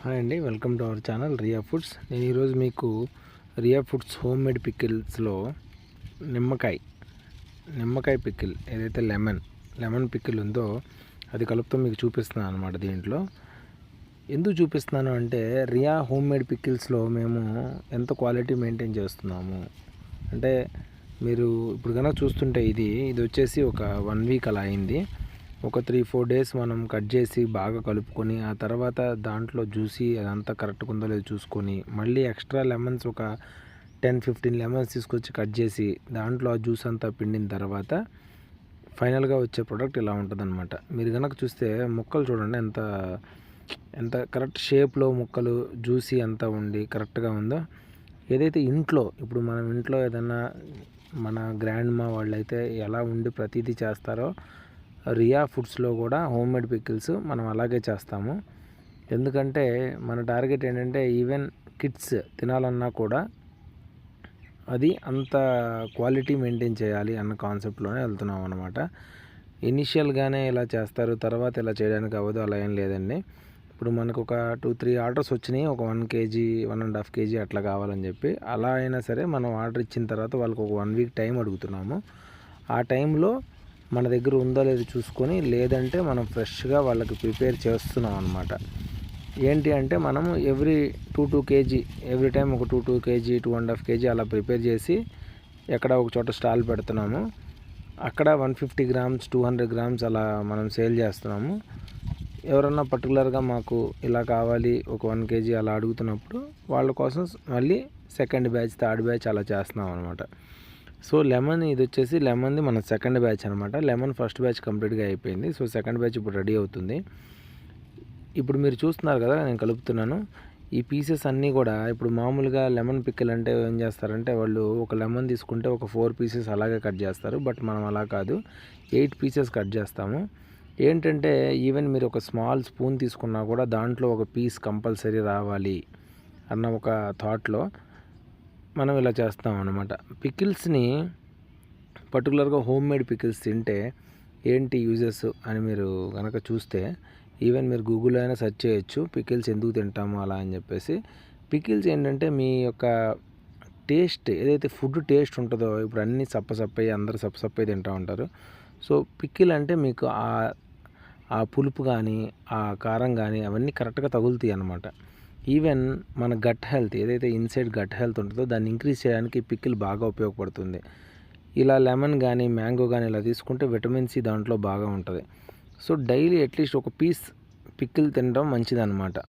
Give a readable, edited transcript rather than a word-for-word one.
Hi అండి, welcome to our channel Riya foods. నేను ఈరోజు మీకు రియా ఫుడ్స్ హోమ్ మేడ్ పికిల్స్లో నిమ్మకాయ పికిల్ ఏదైతే లెమన్ పికిల్ ఉందో అది కలుపుతూ మీకు చూపిస్తున్నాను అనమాట. దీంట్లో ఎందుకు చూపిస్తున్నాను అంటే రియా హోమ్ మేడ్ పికిల్స్లో మేము ఎంత క్వాలిటీ మెయింటైన్ చేస్తున్నాము అంటే మీరు ఇప్పుడు కనుక చూస్తుంటే ఇది వచ్చేసి ఒక 1 వీక్ అలా అయింది. ఒక 3-4 డేస్ మనం కట్ చేసి బాగా కలుపుకొని ఆ తర్వాత దాంట్లో జ్యూసీ అదంతా కరెక్ట్గా ఉందో లేదో చూసుకొని మళ్ళీ ఎక్స్ట్రా లెమన్స్ ఒక 10-15 లెమన్స్ తీసుకొచ్చి కట్ చేసి దాంట్లో ఆ జ్యూస్ అంతా పిండిన తర్వాత ఫైనల్గా వచ్చే ప్రోడక్ట్ ఇలా ఉంటుందన్నమాట. మీరు కనుక చూస్తే ముక్కలు చూడండి ఎంత ఎంత కరెక్ట్ షేప్లో ముక్కలు జ్యూసీ అంతా ఉండి కరెక్ట్గా ఉందో. ఏదైతే ఇప్పుడు మనం ఇంట్లో ఏదన్నా మన గ్రాండ్ మా వాళ్ళైతే ఎలా ఉండి ప్రతిదీ చేస్తారో రియా ఫుడ్స్లో కూడా హోమ్ మేడ్ పికిల్స్ మనం అలాగే చేస్తాము. ఎందుకంటే మన టార్గెట్ ఏంటంటే ఈవెన్ కిడ్స్ తినాలన్నా కూడా అది అంత క్వాలిటీ మెయింటైన్ చేయాలి అన్న కాన్సెప్ట్లోనే వెళ్తున్నాం అనమాట. ఇనిషియల్గానే ఇలా చేస్తారు, తర్వాత ఇలా చేయడానికి అవ్వదు, అలా ఏం లేదండి. ఇప్పుడు మనకు ఒక 2-3 ఆర్డర్స్ వచ్చినాయి, ఒక 1 కేజీ 1.5 కేజీ అట్లా కావాలని చెప్పి. అలా అయినా సరే మనం ఆర్డర్ ఇచ్చిన తర్వాత వాళ్ళకి ఒక 1 వీక్ టైం అడుగుతున్నాము. ఆ టైంలో మన దగ్గర ఉందో లేదో చూసుకొని, లేదంటే మనం ఫ్రెష్గా వాళ్ళకి ప్రిపేర్ చేస్తున్నాం అనమాట. ఏంటి అంటే మనము ఎవ్రీ 2 కేజీ ఎవ్రీ టైం ఒక 2 కేజీ 2.5 కేజీ అలా ప్రిపేర్ చేసి ఎక్కడ ఒక చోట స్టాల్ పెడుతున్నాము. అక్కడ 150 గ్రామ్స్ 200 గ్రామ్స్ అలా మనం సేల్ చేస్తున్నాము. ఎవరన్నా పర్టికులర్గా మాకు ఇలా కావాలి ఒక 1 కేజీ అలా అడుగుతున్నప్పుడు వాళ్ళ కోసం మళ్ళీ సెకండ్ బ్యాచ్ థర్డ్ బ్యాచ్ అలా చేస్తున్నాం అనమాట. సో ఇది వచ్చేసి లెమన్ది మన సెకండ్ బ్యాచ్ అనమాట. లెమన్ ఫస్ట్ బ్యాచ్ కంప్లీట్గా అయిపోయింది. సో సెకండ్ బ్యాచ్ ఇప్పుడు రెడీ అవుతుంది. ఇప్పుడు మీరు చూస్తున్నారు కదా, నేను కలుపుతున్నాను. ఈ పీసెస్ అన్నీ కూడా ఇప్పుడు మామూలుగా లెమన్ పికిల్ అంటే ఏం చేస్తారంటే వాళ్ళు ఒక లెమన్ తీసుకుంటే ఒక 4 పీసెస్ అలాగే కట్ చేస్తారు. బట్ మనం అలా కాదు, 8 పీసెస్ కట్ చేస్తాము. ఏంటంటే ఈవెన్ మీరు ఒక స్మాల్ స్పూన్ తీసుకున్నా కూడా దాంట్లో ఒక పీస్ కంపల్సరీ రావాలి అన్న ఒక థాట్లో మనం ఇలా చేస్తాం అన్నమాట. పికిల్స్ని పర్టికులర్గా హోమ్ మేడ్ పికిల్స్ తింటే ఏంటి యూజెస్ అని మీరు కనుక చూస్తే ఈవెన్ మీరు గూగుల్లో అయినా సెర్చ్ చేయొచ్చు, పికిల్స్ ఎందుకు తింటాము అలా అని చెప్పేసి. పికిల్స్ ఏంటంటే మీ యొక్క టేస్ట్ ఏదైతే ఫుడ్ టేస్ట్ ఉంటుందో, ఇప్పుడు అన్నీ సప్పసప్పయి అందరూ సప్పసప్పయి తింటూ ఉంటారు. సో పికిల్ అంటే మీకు ఆ పులుపు కానీ ఆ కారం కానీ అవన్నీ కరెక్ట్గా తగులుతాయి అన్నమాట. ఈవెన్ మన గట్ హెల్త్ ఏదైతే ఇన్సైడ్ గట్ హెల్త్ ఉంటుందో దాన్ని ఇంక్రీజ్ చేయడానికి పికిల్ బాగా ఉపయోగపడుతుంది. ఇలా లెమన్ కానీ మ్యాంగో కానీ ఇలా తీసుకుంటే విటమిన్ సి దాంట్లో బాగా ఉంటుంది. సో డైలీ అట్లీస్ట్ ఒక పీస్ పికిల్ తినడం మంచిదన్నమాట.